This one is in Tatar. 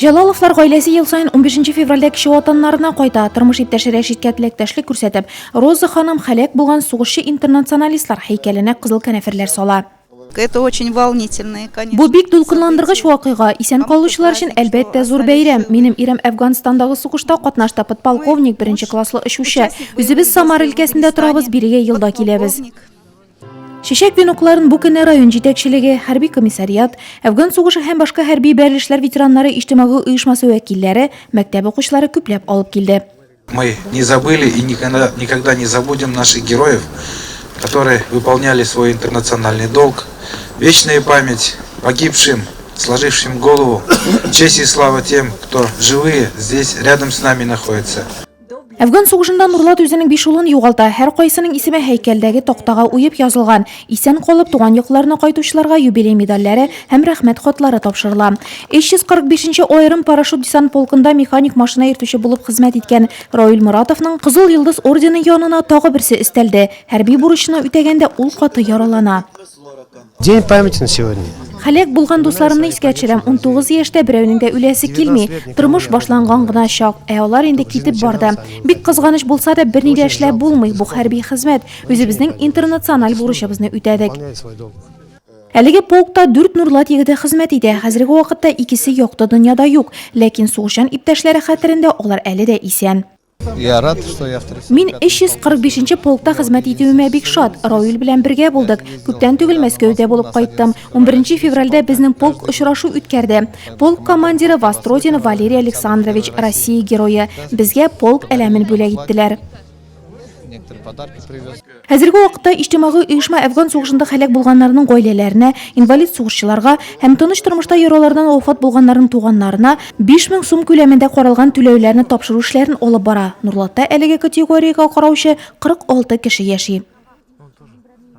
Жалаловлар гаиләсе ел сайын 15 февральдә кеше ватаннарына кайта. Тормыш иптәше Рәшиткә теләктәшлек күрсәтеп, Роза ханым халәк булган сугышчы интернационалистлар һәйкәленә кызыл кәнәферләр сала. Это очень волнительно, конечно. Бу бик дулкынландыргыч вакыйга. Исән калучылар өчен әлбәттә зур бәйрәм. Минем ирем Әфганстандагы сугышта катнашты, подполковник, 1-нче класслы очучы. Үзебез Самар өлкәсендә торабыз, бирегә елда киләбез. Шишәк венукларын бу көнне район җитәкчелеге, хәрби комиссариат, Әфган сугышы һәм башка хәрби бәрелешләр ветераннары иҗтимагый оешмасы вәкилләре, мәктәп укучылары күпләп алып килде. Мы не забыли и никогда не забудем наших героев, которые выполняли свой интернациональный долг. Вечная память погибшим, сложившим голову, честь и слава тем, кто живые здесь рядом с нами находится. Әфган сугышында Нурлат үзенең 5 улын югалта, һәр кайсының исеме һәйкәлдәге тактага уеп язылган. Исән калып туган якларына кайтучыларга юбилей медальләре һәм рәхмәт хатлары тапшырыла. 345-нче аерым парашют десант полкында механик машина йөртүче булып хезмәт иткән Раил Моратовның Кызыл Йолдыз ордены янына тагы берсе өстәлде. Хәрби бурычны үтәгәндә ул каты яралана. День памяти на сегодня. Халек булган дусларымны искә төшерәм. 19 яшьтә берәүнең дә үләсе килми. Тормыш башланган гына чак, алар инде китеп барды. Бик кызганыч булса да берни дә эшләп булмый. Бу хәрби хезмәт. Үзебезнең интернациональ бурычыбызны үтәдек. Әлеге полкта 4 Нурлат егете хезмәт итә. Хәзерге вакытта икесе якты дөньяда юк, ләкин сугышчан иптәшләре хәтерендә алар әле дә исән. Я рад, что я второй. Мин 345-нче полкта хезмәт итүемә бик шат. Раил белән бергә булдык. Күптән түгел Мәскәүдә булып кайттым. 11 февральдә безнең полк очрашу үткәрде. Полк командиры Востротин Валерий Александрович, Россия герое. Безгә полк әләмен бүләк иттеләр. Некоторые подарки привез. Хәзерге вакытта иҗтимагый оешма Әфган сугышында һәлак булганнарның гаиләләренә, инвалид сугышчыларга һәм тыныч тормышта яралардан вафат булганнарның туганнарына 5000 сум күләмендә каралган түләүләрне тапшыру эшләрен алып бара. Нурлатта әлеге категориягә караучы 46 кеше яши.